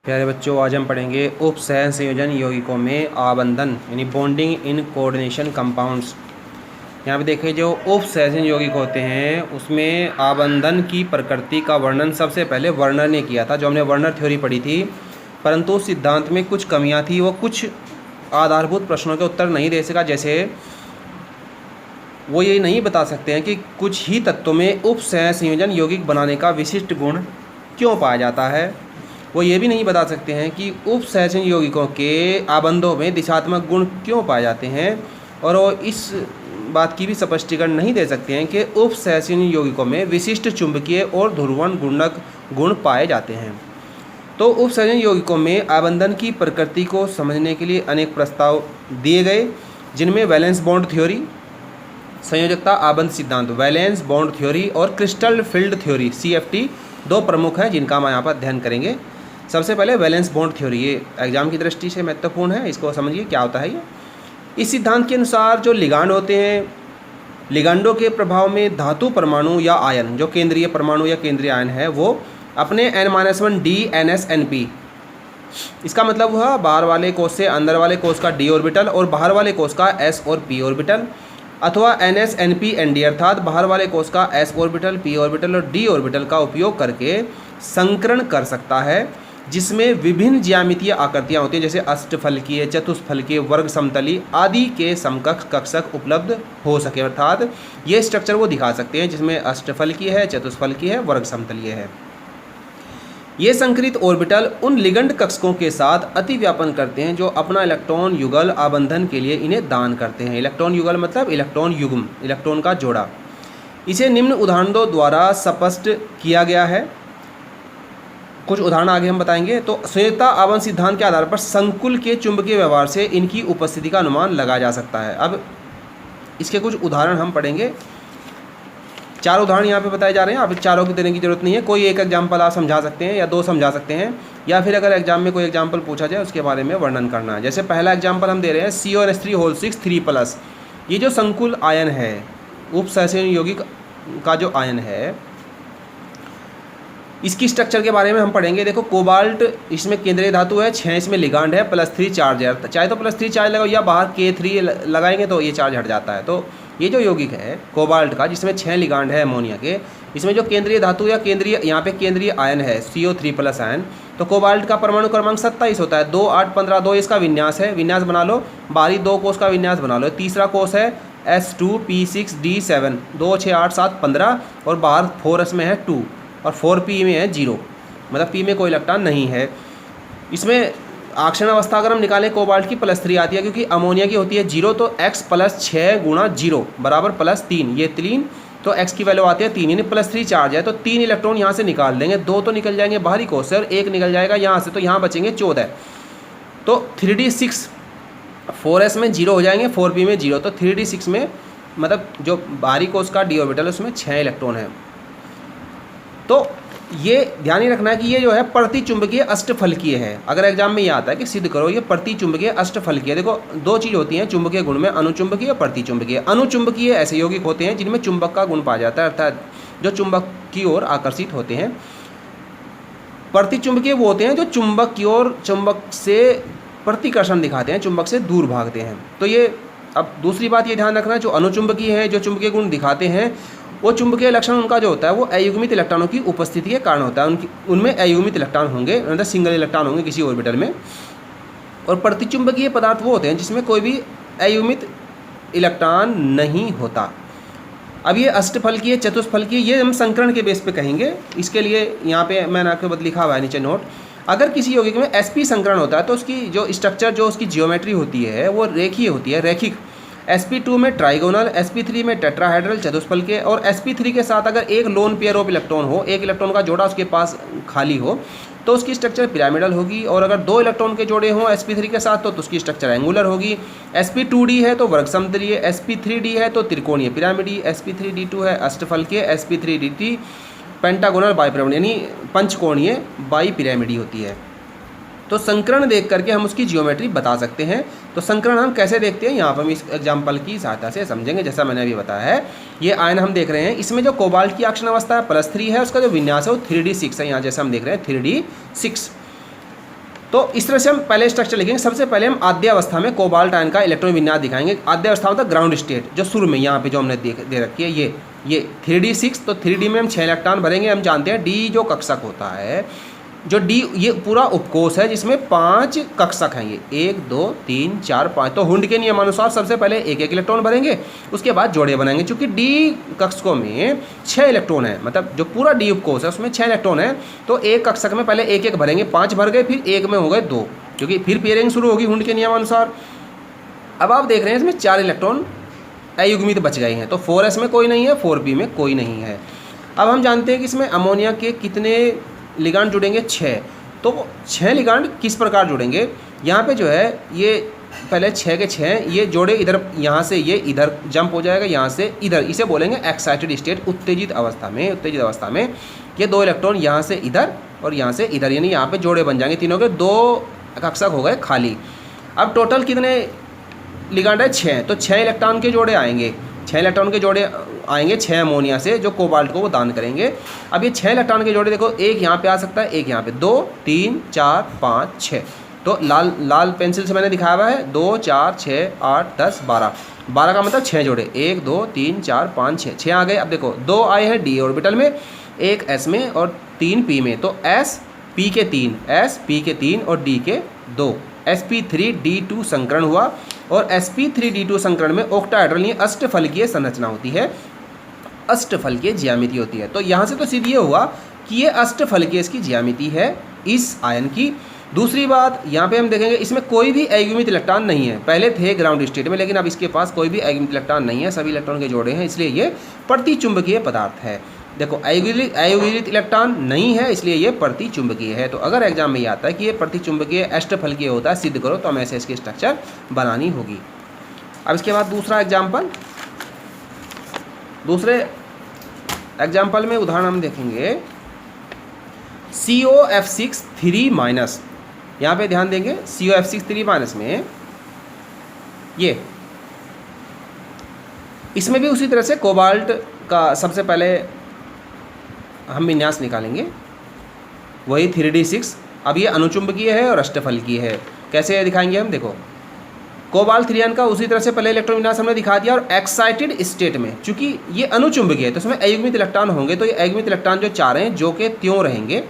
प्यारे बच्चों, आज हम पढ़ेंगे उप सह संयोजन यौगिकों में आबंधन यानी बॉन्डिंग इन कोऑर्डिनेशन कंपाउंड्स। यहाँ पे देखिए, जो उप सहसंयोजन यौगिक होते हैं उसमें आबंधन की प्रकृति का वर्णन सबसे पहले वर्नर ने किया था, जो हमने वर्नर थ्योरी पढ़ी थी। परंतु उस सिद्धांत में कुछ कमियाँ थी, वो कुछ आधारभूत प्रश्नों के उत्तर नहीं दे सका। जैसे वो ये नहीं बता सकते हैं कि कुछ ही तत्वों में उप सह संयोजन यौगिक बनाने का विशिष्ट गुण क्यों पाया जाता है। वो ये भी नहीं बता सकते हैं कि उप सहसंयोजन यौगिकों के आबंधों में दिशात्मक गुण क्यों पाए जाते हैं, और वो इस बात की भी स्पष्टीकरण नहीं दे सकते हैं कि उप सहसंयोजन यौगिकों में विशिष्ट चुंबकीय और ध्रुवण गुणक गुण पाए जाते हैं। तो उप सहसंयोजन यौगिकों में आबंधन की प्रकृति को समझने के लिए अनेक प्रस्ताव दिए गए, जिनमें वैलेंस बॉन्ड थ्योरी, संयोजकता आबंध सिद्धांत वैलेंस बॉन्ड थ्योरी और क्रिस्टल फील्ड थ्योरी CFT दो प्रमुख हैं, जिनका हम यहाँ पर अध्ययन करेंगे। सबसे पहले वैलेंस बॉन्ड थ्योरी, ये एग्जाम की दृष्टि से महत्वपूर्ण है, इसको समझिए क्या होता है ये। इस सिद्धांत के अनुसार जो लिगांड होते हैं, लिगांडों के प्रभाव में धातु परमाणु या आयन, जो केंद्रीय परमाणु या केंद्रीय आयन है, वो अपने N-1 D NS-NP, इसका मतलब हुआ बाहर वाले कोष से अंदर वाले कोष का D ऑर्बिटल और बाहर वाले कोष का S और P ऑर्बिटल, अथवा NS-NP ND अर्थात बाहर वाले कोष का S ऑर्बिटल, P ऑर्बिटल और D ऑर्बिटल का उपयोग करके संकरण कर सकता है, जिसमें विभिन्न ज्यामितीय आकृतियाँ होती हैं, जैसे अष्टफलकीय, चतुष्फलकीय, वर्ग समतली आदि के समकक्ष कक्षक उपलब्ध हो सके। अर्थात ये स्ट्रक्चर वो दिखा सकते हैं जिसमें अष्टफलकीय है, चतुष्फलकीय है, वर्ग समतलीय है। ये संकरित ऑर्बिटल उन लिगंड कक्षकों के साथ अतिव्यापन करते हैं जो अपना इलेक्ट्रॉन युगल आबंधन के लिए इन्हें दान करते हैं। इलेक्ट्रॉन युगल मतलब इलेक्ट्रॉन युग्म, इलेक्ट्रॉन का जोड़ा। इसे निम्न उदाहरणों द्वारा स्पष्ट किया गया है। कुछ उदाहरण आगे हम बताएंगे। तो संयोजकता आबंध सिद्धांत के आधार पर संकुल के चुंबकीय व्यवहार से इनकी उपस्थिति का अनुमान लगाया जा सकता है। अब इसके कुछ उदाहरण हम पढ़ेंगे। 4 उदाहरण यहाँ पे बताए जा रहे हैं। अब चारों की देने की जरूरत नहीं है, कोई एक एग्जाम्पल आप समझा सकते हैं या 2 समझा सकते हैं, या फिर अगर एग्जाम में कोई एग्जाम्पल पूछा जाए उसके बारे में वर्णन करना है। जैसे पहला एग्जाम्पल हम दे रहे हैं CONH3 3+। ये जो संकुल आयन है, उप सहसंयोजन यौगिक का जो आयन है, इसकी स्ट्रक्चर के बारे में हम पढ़ेंगे। देखो, कोबाल्ट इसमें केंद्रीय धातु है, 6 इसमें लिगांड है, +3 चार्ज है। चाहे तो +3 चार्ज लगाओ या बाहर K3 लगाएंगे तो ये चार्ज हट जाता है। तो ये जो यौगिक है कोबाल्ट का, जिसमें 6 लिगांड है अमोनिया के, इसमें जो केंद्रीय धातु या केंद्रीय, यहाँ पे केंद्रीय आयन है CO3+ आयन, तो कोबाल्ट का परमाणु क्रमांक 27 होता है। 2 8 15 2 इसका विन्यास है, विन्यास बना लो। बाहरी 2 कोष का विन्यास बना लो। तीसरा कोष है S2P6D7, 2 6 8 7 15, और बाहर 4s में है 2 और 4p में है 0, मतलब p में कोई इलेक्ट्रॉन नहीं है। इसमें आक्षण अवस्था अगर हम निकालें कोबाल्ट की +3 आती है, क्योंकि अमोनिया की होती है 0, तो x + 6 × 0 बराबर +3, ये 3, तो x की वैल्यू आती है 3, यानी +3 चार्ज है। तो 3 इलेक्ट्रॉन यहाँ से निकाल देंगे, 2 तो निकल जाएंगे बाहरी कोष से और 1 निकल जाएगा यहाँ से, तो यहाँ बचेंगे 14। तो 3d6, 4s में 0 हो जाएंगे, 4p में 0, तो 3d6 में मतलब जो बाहरी कोष का d ऑर्बिटल है उसमें 6 इलेक्ट्रॉन है। तो ये ध्यान ही रखना है कि ये जो है प्रतिचुंबकीय अष्टफलकीय है। अगर एग्जाम में ये आता है कि सिद्ध करो ये प्रतिचुंबकीय अष्टफलकीय, देखो 2 चीज़ होती हैं चुंबकीय गुण में, अनुचुंबकीय और प्रतिचुंबकीय। अनुचुंबकीय ऐसे यौगिक होते हैं जिनमें चुंबक का गुण पाया जाता है, अर्थात जो चुंबक की ओर आकर्षित होते हैं। प्रतिचुंबकीय वो होते हैं जो चुंबक की ओर, चुंबक से प्रतिकर्षण दिखाते हैं, चुंबक से दूर भागते हैं। तो ये, अब दूसरी बात ये ध्यान रखना, जो अनुचुंबकीय है, जो चुंबकीय गुण दिखाते हैं, वो चुंबकीय लक्षण उनका जो होता है वो अयुग्मित इलेक्ट्रॉनों की उपस्थिति के कारण होता है। उनमें अयुग्मित इलेक्ट्रॉन होंगे, मतलब सिंगल इलेक्ट्रॉन होंगे किसी ऑर्बिटल में। और प्रतिचुंबकीय पदार्थ वो होते हैं जिसमें कोई भी अयुग्मित इलेक्ट्रॉन नहीं होता। अब ये अष्टफलकीय, चतुष्फलकीय, ये हम संकरण के बेस पे कहेंगे। इसके लिए यहाँ पे मैंने आपके बद लिखा हुआ है नीचे नोट। अगर किसी यौगिक में sp संकरण होता है तो उसकी जो स्ट्रक्चर, जो उसकी जियोमेट्री होती है वो रेखीय होती है, रैखिक। sp2 में ट्राइगोनल, sp3 में टेट्राहेड्रल चतुष्फलकीय, और sp3 के साथ अगर एक लोन पेयर ऑफ इलेक्ट्रॉन हो, एक इलेक्ट्रॉन का जोड़ा उसके पास खाली हो, तो उसकी स्ट्रक्चर पिरामिडल होगी। और अगर 2 इलेक्ट्रॉन के जोड़े हों sp3 के साथ तो उसकी स्ट्रक्चर एंगुलर होगी। sp2d है तो वर्ग समतलीय, sp3d है तो त्रिकोणीय पिरामिडी, sp3d2 है अष्टफलकीय, sp3d3 पेंटागोनल बाइपिरामिड यानी पंचकोणीय बाई पिरामिडी होती है। तो संकरण देख करके हम उसकी जियोमेट्री बता सकते हैं। तो संकरण हम कैसे देखते हैं, यहाँ पर हम इस एग्जाम्पल की सहायता से समझेंगे। जैसा मैंने अभी बताया है, ये आयन हम देख रहे हैं, इसमें जो कोबाल्ट की आक्षण अवस्था है +3 है, उसका जो विन्यास है वो 3d6 है। यहाँ जैसे हम देख रहे हैं 3d6। तो इस तरह से हम पहले स्ट्रक्चर लिखेंगे। सबसे पहले हम आद्य अवस्था में कोबाल्ट आयन का इलेक्ट्रॉन विन्यास दिखाएंगे। आद्य अवस्था मतलब ग्राउंड स्टेट, जो शुरू में यहाँ पे जो हमने दे रखी है ये 3d6। तो 3d में हम 6 इलेक्ट्रॉन भरेंगे। हम जानते हैं डी जो कक्षक होता है, जो डी ये पूरा उपकोष है जिसमें 5 कक्षक हैं, ये 1 2 3 4 5। तो हुंड के नियमानुसार सबसे पहले एक इलेक्ट्रॉन भरेंगे, उसके बाद जोड़े बनाएंगे। चूंकि डी कक्षकों में 6 इलेक्ट्रॉन है, मतलब जो पूरा डी उपकोष है उसमें 6 इलेक्ट्रॉन है, तो एक कक्षक में पहले एक भरेंगे। 5 भर गए, फिर एक में हो गए 2, क्योंकि फिर पेयरिंग शुरू होगी हुंड के नियमानुसार। अब आप देख रहे हैं इसमें 4 इलेक्ट्रॉन अयुग्मित बच गए हैं, तो 4s में कोई नहीं है, 4p में कोई नहीं है। अब हम जानते हैं कि इसमें अमोनिया के कितने लिगांड जुड़ेंगे, 6। तो 6 लिगांड किस प्रकार जुड़ेंगे, यहाँ पे जो है ये पहले 6 के 6 ये जोड़े, इधर यहाँ से ये इधर जंप हो जाएगा, यहाँ से इधर, इसे बोलेंगे एक्साइटेड स्टेट, उत्तेजित अवस्था में। उत्तेजित अवस्था में ये 2 इलेक्ट्रॉन यहाँ से इधर और यहाँ से इधर, यानी यहाँ पे जोड़े बन जाएंगे तीनों के, 2 कक्षक हो गए खाली। अब टोटल कितने लिगांड है, 6। तो 6 इलेक्ट्रॉन के जोड़े आएंगे, 6 इलेक्ट्रॉन के जोड़े आएंगे 6 अमोनिया से, जो कोबाल्ट को वो दान करेंगे। अब ये 6 इलेक्ट्रॉन के जोड़े देखो, एक यहाँ पे आ सकता है, एक यहाँ पे, 2 3 4 5 6। तो लाल पेंसिल से मैंने दिखाया हुआ है 2 4 6 8 10 12। 12 का मतलब 6 जोड़े, 1 2 3 4 5 6 आ गए। अब देखो 2 आए हैं डी ऑर्बिटल में, एक एस में और 3 पी में। तो एस पी के 3, एस पी के 3 और डी के 2, sp3d2 संकरण हुआ। और sp3d2 संकरण में ऑक्टाहेड्रल यानी अष्टफलकीय संरचना होती है, अष्टफलकीय ज्यामिति होती है। तो यहाँ से तो सीधी ये हुआ कि ये अष्टफलकीय इसकी ज्यामिति है इस आयन की। दूसरी बात यहाँ पे हम देखेंगे, इसमें कोई भी अयुग्मित इलेक्ट्रॉन नहीं है। पहले थे ग्राउंड स्टेट में, लेकिन अब इसके पास कोई भी अयुग्मित इलेक्ट्रॉन नहीं है, सभी इलेक्ट्रॉन के जोड़े हैं, इसलिए ये प्रतिचुंबकीय पदार्थ है। देखो अयुग्मित इलेक्ट्रॉन नहीं है, इसलिए ये प्रतिचुंबकीय है। तो अगर एग्जाम में ये आता है कि ये प्रतिचुंबकीय अष्टफलकीय होता है, सिद्ध करो, तो हमें ऐसे इसकी स्ट्रक्चर बनानी होगी। अब इसके बाद दूसरा एग्जाम्पल, दूसरे एग्जाम्पल में उदाहरण हम देखेंगे COF6 3-। यहाँ पे ध्यान देंगे COF6 3- में ये, इसमें भी उसी तरह से कोबाल्ट का सबसे पहले हम विन्यास निकालेंगे, वही 3d6। अब ये अनुचुंबकीय है और अष्टफलकीय है। कैसे दिखाएंगे हम, देखो कोबाल्ट 3 का उसी तरह से पहले इलेक्ट्रॉन विन्यास हमने दिखा दिया। और एक्साइटेड स्टेट में, चूंकि ये अनुचुंबकीय है तो इसमें अयुग्मित इलेक्ट्रॉन होंगे, तो ये अयुग्मित इलेक्ट्रॉन जो 4 हैं जो के त्यों रहेंगे।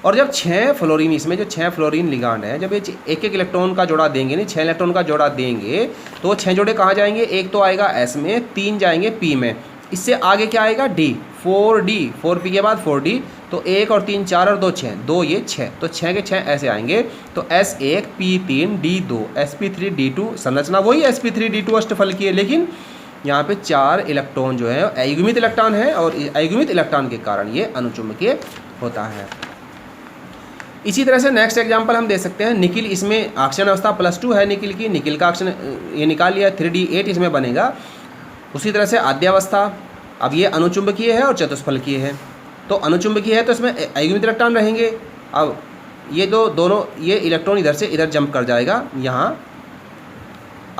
और जब 6 फ्लोरीन, इसमें जो 6 फ्लोरीन लिगांड है, जब ये एक इलेक्ट्रॉन का जोड़ा देंगे, नहीं 6 इलेक्ट्रॉन का जोड़ा देंगे, तो 6 जोड़े कहाँ जाएंगे, एक तो आएगा एस में, 3 जाएंगे पी में, इससे आगे क्या आएगा डी, 4d, 4p के बाद 4d। तो 1 और 3 4 और 2 6, 2 ये 6, तो 6 के 6 ऐसे आएंगे। तो S1 P3 D2 sp3 D2 संरचना वही sp3 D2 अष्टफलकीय है, लेकिन यहाँ पे 4 इलेक्ट्रॉन जो है अयुग्मित इलेक्ट्रॉन है, और अयुग्मित इलेक्ट्रॉन के कारण ये अनुचुंबकीय होता है। इसी तरह से नेक्स्ट एग्जांपल हम दे सकते हैं निकिल। इसमें ऑक्सीजन अवस्था +2 है निकिल की, निकिल का ऑक्सीजन ये निकाल लिया, 3d8 इसमें बनेगा। उसी तरह से आद्यावस्था, अब ये अनुचुंबकीय है और चतुष्फलकीय है। तो अनुचुंबकीय है तो इसमें अयुग्मित इलेक्ट्रॉन रहेंगे। अब ये दोनों ये इलेक्ट्रॉन इधर से इधर जंप कर जाएगा यहाँ,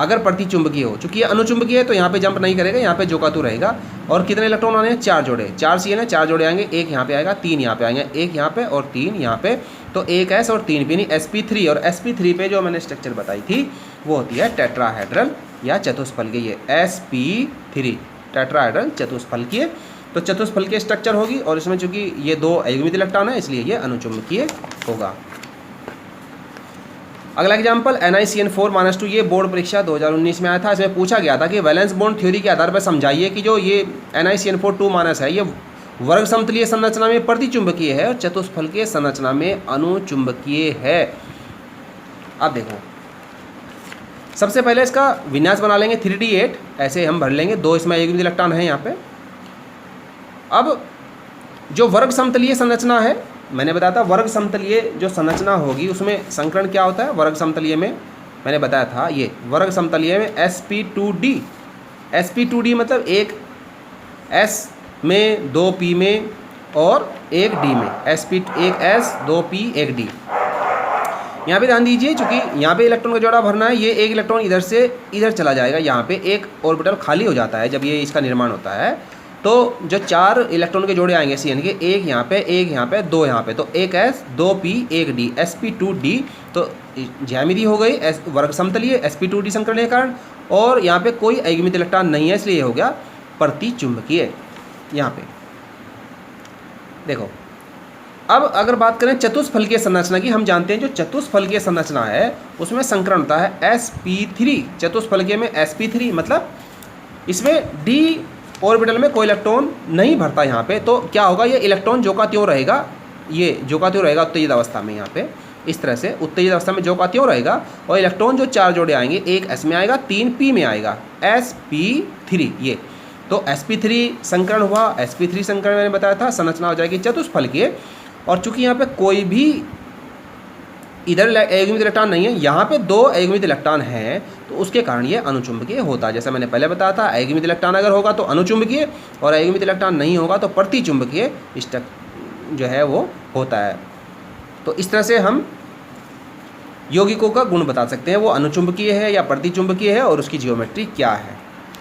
अगर प्रतिचुंबकीय हो। चूँकि ये अनुचुंबकीय है तो यहाँ पे जंप नहीं करेगा, यहाँ पे जो का तू रहेगा। और कितने इलेक्ट्रॉन आने हैं, 4 जोड़े, 4 सी है ना, 4 जोड़े आएंगे, एक यहाँ पे आएगा, 3 यहाँ पे आएंगे, एक यहाँ पे और 3 यहाँ पे। तो एक एस और 3 पी, नहीं sp3। और sp3 पे जो मैंने स्ट्रक्चर बताई थी वो होती है टेट्राहेड्रल या चतुष्फलकीय, sp3 टेट्राहेड्रल चतुष्फलकीय। तो चतुष्फलकीय स्ट्रक्चर होगी, और इसमें चूंकि ये 2 अयुग्मित इलेक्ट्रॉन है इसलिए ये अनुचुंबकीय होगा। अगला एग्जाम्पल NiCN4-2, ये बोर्ड परीक्षा 2019 में आया था। इसमें पूछा गया था कि वैलेंस बॉन्ड थ्योरी के आधार पर समझाइए कि जो ये NiCN4 है ये वर्ग समतलीय संरचना में प्रतिचुंबकीय है और चतुष्फलकीय संरचना में अनुचुंबकीय है। अब देखो सबसे पहले इसका विन्यास बना लेंगे, 3d8 ऐसे हम भर लेंगे, 2 इसमें अयुग्मित इलेक्ट्रॉन है यहाँ पे। अब जो वर्ग समतलीय संरचना है, मैंने बताया था वर्ग समतलीय जो संरचना होगी उसमें संकरण क्या होता है। वर्ग समतलीय में मैंने बताया था, ये वर्ग समतलीय में sp2d, sp2d मतलब एक s में 2 p में और एक d में, एक s 2 p 1 d। यहाँ पे ध्यान दीजिए, चूंकि यहाँ पे इलेक्ट्रॉन का जोड़ा भरना है, ये एक इलेक्ट्रॉन इधर से इधर चला जाएगा, यहाँ पे एक ऑर्बिटल खाली हो जाता है जब ये इसका निर्माण होता है। तो जो 4 इलेक्ट्रॉन के जोड़े आएंगे सी एन के, एक यहाँ पे, एक यहाँ पे, 2 यहाँ पे, तो एक एस, 2 पी, 1 डी, sp2d। तो ज्यामिति हो गई वर्ग समतलीय, sp2d संकरण के कारण, और यहाँ पे कोई अयुग्मित इलेक्ट्रॉन नहीं है, इसलिए हो गया प्रति चुंबकीय। यहाँ पे देखो, अब अगर बात करें चतुष्फलकीय संरचना की, हम जानते हैं जो चतुष्फलकीय संरचना है उसमें संकरण होता है sp3। चतुष्फलकीय में sp3 मतलब इसमें d ऑर्बिटल में कोई इलेक्ट्रॉन नहीं भरता यहाँ पे, तो क्या होगा, ये इलेक्ट्रॉन जो का त्यों रहेगा, ये जो का त्यों रहेगा उत्तेजित अवस्था में। यहाँ पे इस तरह से उत्तेजित अवस्था में जो का त्यों रहेगा, और इलेक्ट्रॉन जो 4 जोड़े आएंगे, एक s में आएगा, 3 p में आएगा, sp3 ये। तो sp3 संकरण हुआ, sp3 संकरण मैंने बताया था, संरचना हो जाएगी चतुष्फलकीय। और चूंकि यहाँ पे कोई भी इधर अयुग्मित इलेक्ट्रॉन नहीं है, यहाँ पे 2 अयुग्मित इलेक्ट्रॉन हैं, तो उसके कारण ये अनुचुंबकीय होता है। जैसा मैंने पहले बताया था, अयुग्मित इलेक्ट्रॉन अगर होगा तो अनुचुंबकीय, और अयुग्मित इलेक्ट्रॉन नहीं होगा तो प्रतिचुंबकीय जो है वो होता है। तो इस तरह से हम यौगिकों का गुण बता सकते हैं, वो अनुचुंबकीय है या प्रतिचुंबकीय है, और उसकी जियोमेट्री क्या है।